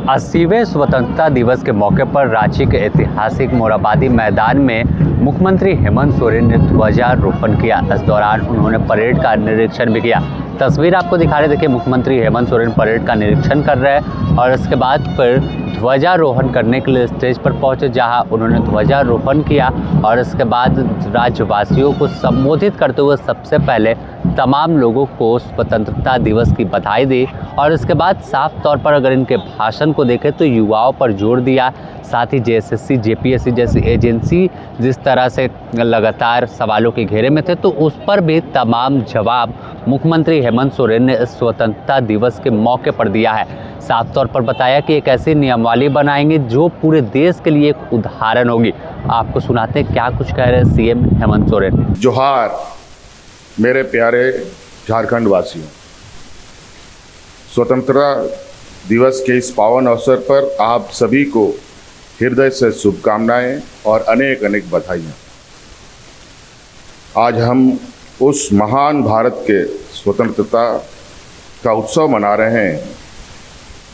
80वें स्वतंत्रता दिवस के मौके पर रांची के ऐतिहासिक मोरहाबादी मैदान में मुख्यमंत्री हेमंत सोरेन ने ध्वजारोहण किया। इस दौरान उन्होंने परेड का निरीक्षण भी किया। तस्वीर आपको दिखा रहे, देखिए मुख्यमंत्री हेमंत सोरेन परेड का निरीक्षण कर रहे हैं और इसके बाद फिर ध्वजारोहण करने के लिए स्टेज पर पहुंचे, जहां उन्होंने ध्वजारोहण किया और इसके बाद राज्यवासियों को संबोधित करते हुए सबसे पहले तमाम लोगों को स्वतंत्रता दिवस की बधाई दी और इसके बाद साफ तौर पर अगर इनके भाषण को देखें तो युवाओं पर जोर दिया। साथ ही जेएसएससी जेपीएससी जैसी एजेंसी जिस तरह से लगातार सवालों के घेरे में थे, तो उस पर भी तमाम जवाब मुख्यमंत्री हेमंत सोरेन ने इस स्वतंत्रता दिवस के मौके पर दिया है। साफ तौर पर बताया कि एक ऐसी नियमावली बनाएंगे जो पूरे देश के लिए एक उदाहरण होगी। आपको सुनाते हैं क्या कुछ कह रहे हैं सीएम हेमंत सोरेन। जोहार मेरे प्यारे झारखंड वासियों, स्वतंत्रता दिवस के इस पावन अवसर पर आप सभी को हृदय से शुभकामनाएं और अनेक अनेक बधाइयाँ। आज हम उस महान भारत के स्वतंत्रता का उत्सव मना रहे हैं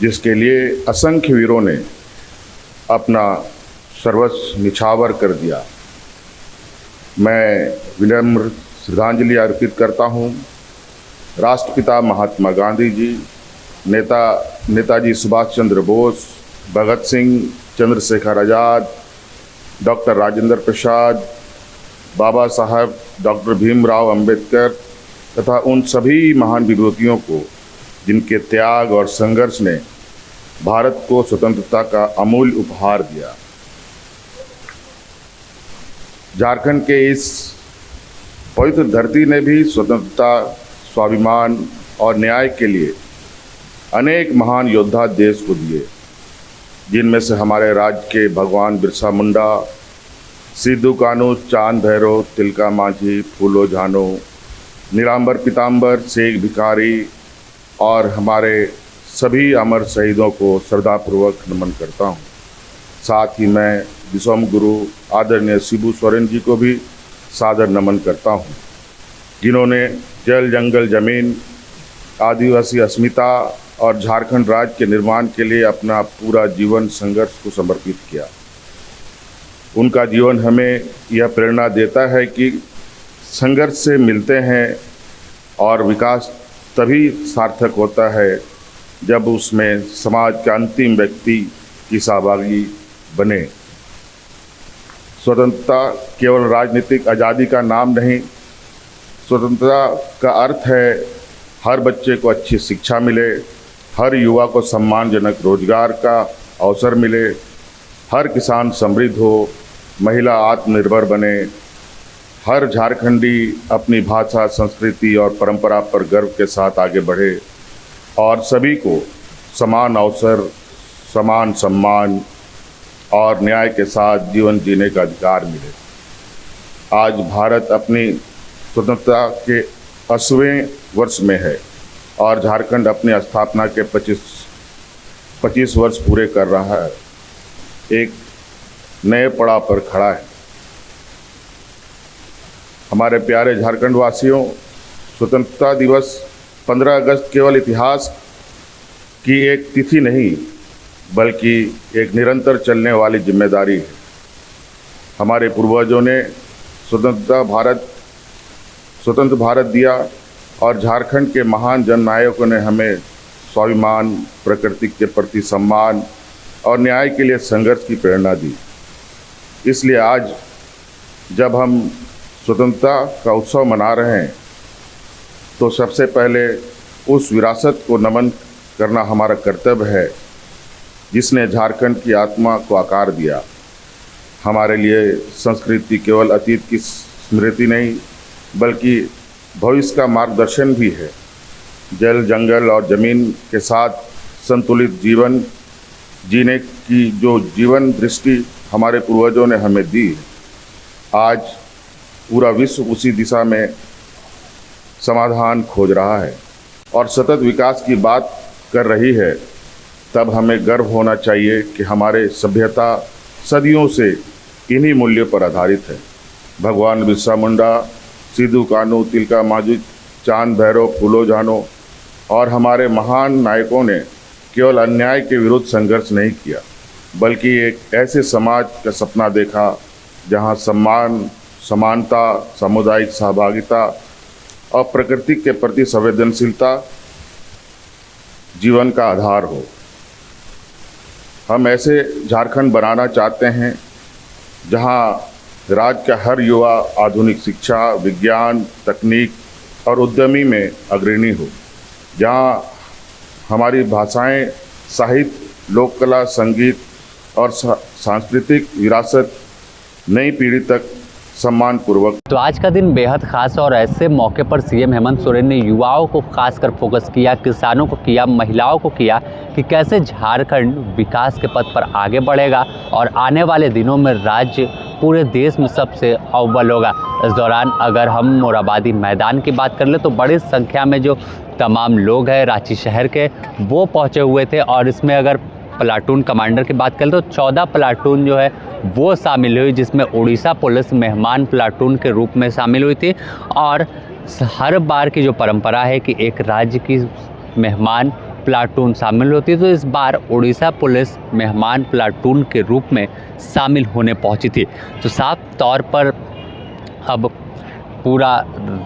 जिसके लिए असंख्य वीरों ने अपना सर्वस्व निछावर कर दिया। मैं विनम्र श्रद्धांजलि अर्पित करता हूँ राष्ट्रपिता महात्मा गांधी जी, नेताजी सुभाष चंद्र बोस, भगत सिंह, चंद्रशेखर आज़ाद, डॉक्टर राजेंद्र प्रसाद, बाबा साहब डॉक्टर भीमराव अंबेडकर तथा उन सभी महान विभूतियों को जिनके त्याग और संघर्ष ने भारत को स्वतंत्रता का अमूल्य उपहार दिया। झारखंड के इस पवित्र धरती ने भी स्वतंत्रता, स्वाभिमान और न्याय के लिए अनेक महान योद्धा देश को दिए, जिनमें से हमारे राज्य के भगवान बिरसा मुंडा, सिद्धू कान्हू, चांद भैरव, तिलका मांझी, फूलो झानो, नीलांबर पीताम्बर, शेख भिखारी और हमारे सभी अमर शहीदों को श्रद्धापूर्वक नमन करता हूँ। साथ ही मैं विश्वम गुरु आदरणीय शिबू सोरेन जी को भी सादर नमन करता हूँ, जिन्होंने जल जंगल जमीन, आदिवासी अस्मिता और झारखंड राज्य के निर्माण के लिए अपना पूरा जीवन संघर्ष को समर्पित किया। उनका जीवन हमें यह प्रेरणा देता है कि संघर्ष से मिलते हैं और विकास तभी सार्थक होता है जब उसमें समाज के अंतिम व्यक्ति की सहभागी बने। स्वतंत्रता केवल राजनीतिक आज़ादी का नाम नहीं, स्वतंत्रता का अर्थ है हर बच्चे को अच्छी शिक्षा मिले, हर युवा को सम्मानजनक रोजगार का अवसर मिले, हर किसान समृद्ध हो, महिला आत्मनिर्भर बने, हर झारखंडी अपनी भाषा, संस्कृति और परंपरा पर गर्व के साथ आगे बढ़े और सभी को समान अवसर, समान सम्मान और न्याय के साथ जीवन जीने का अधिकार मिले। आज भारत अपनी स्वतंत्रता के 80वें वर्ष में है और झारखंड अपनी स्थापना के 25 वर्ष पूरे कर रहा है। एक नए पड़ाव पर खड़ा है। हमारे प्यारे झारखंड वासियों, स्वतंत्रता दिवस 15 अगस्त केवल इतिहास की एक तिथि नहीं बल्कि एक निरंतर चलने वाली जिम्मेदारी है। हमारे पूर्वजों ने स्वतंत्र भारत दिया और झारखंड के महान जननायकों ने हमें स्वाभिमान, प्रकृति के प्रति सम्मान और न्याय के लिए संघर्ष की प्रेरणा दी। इसलिए आज जब हम स्वतंत्रता का उत्सव मना रहे हैं तो सबसे पहले उस विरासत को नमन करना हमारा कर्तव्य है जिसने झारखंड की आत्मा को आकार दिया। हमारे लिए संस्कृति केवल अतीत की स्मृति नहीं बल्कि भविष्य का मार्गदर्शन भी है। जल, जंगल और ज़मीन के साथ संतुलित जीवन जीने की जो जीवन दृष्टि हमारे पूर्वजों ने हमें दी, आज पूरा विश्व उसी दिशा में समाधान खोज रहा है और सतत विकास की बात कर रही है। तब हमें गर्व होना चाहिए कि हमारे सभ्यता सदियों से इन्हीं मूल्यों पर आधारित है। भगवान बिरसा मुंडा, सिद्धू कान्हू, तिलका मांझी, चांद भैरव, फूलो झानो और हमारे महान नायकों ने केवल अन्याय के विरुद्ध संघर्ष नहीं किया, बल्कि एक ऐसे समाज का सपना देखा जहां सम्मान, समानता, सामुदायिक सहभागिता और प्रकृति के प्रति संवेदनशीलता जीवन का आधार हो। हम ऐसे झारखंड बनाना चाहते हैं जहां राज्य का हर युवा आधुनिक शिक्षा, विज्ञान, तकनीक और उद्यमी में अग्रणी हो, जहां हमारी भाषाएं, साहित्य, लोक कला, संगीत और सांस्कृतिक विरासत नई पीढ़ी तक सम्मान पूर्वक। तो आज का दिन बेहद खास और ऐसे मौके पर सीएम हेमंत सोरेन ने युवाओं को खासकर फोकस किया, किसानों को किया, महिलाओं को किया कि कैसे झारखंड विकास के पथ पर आगे बढ़ेगा और आने वाले दिनों में राज्य पूरे देश में सबसे अव्वल होगा। इस दौरान अगर हम मोराबादी मैदान की बात कर ले तो बड़ी संख्या में जो तमाम लोग हैं रांची शहर के वो पहुँचे हुए थे और इसमें अगर प्लाटून कमांडर की बात करें तो 14 प्लाटून जो है वो शामिल हुई, जिसमें उड़ीसा पुलिस मेहमान प्लाटून के रूप में शामिल हुई थी। और हर बार की जो परंपरा है कि एक राज्य की मेहमान प्लाटून शामिल होती है, तो इस बार उड़ीसा पुलिस मेहमान प्लाटून के रूप में शामिल होने पहुंची थी। तो साफ तौर पर अब पूरा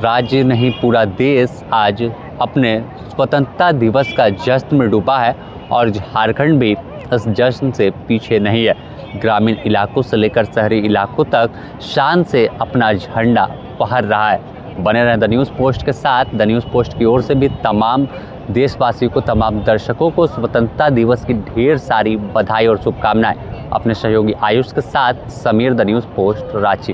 राज्य नहीं पूरा देश आज अपने स्वतंत्रता दिवस का जश्न में डूबा है और झारखंड भी इस जश्न से पीछे नहीं है। ग्रामीण इलाकों से लेकर शहरी इलाकों तक शान से अपना झंडा फहर रहा है। बने रहें द न्यूज़ पोस्ट के साथ। द न्यूज़ पोस्ट की ओर से भी तमाम देशवासियों को, तमाम दर्शकों को स्वतंत्रता दिवस की ढेर सारी बधाई और शुभकामनाएं। अपने सहयोगी आयुष के साथ Sameer, the news post, Ranchi.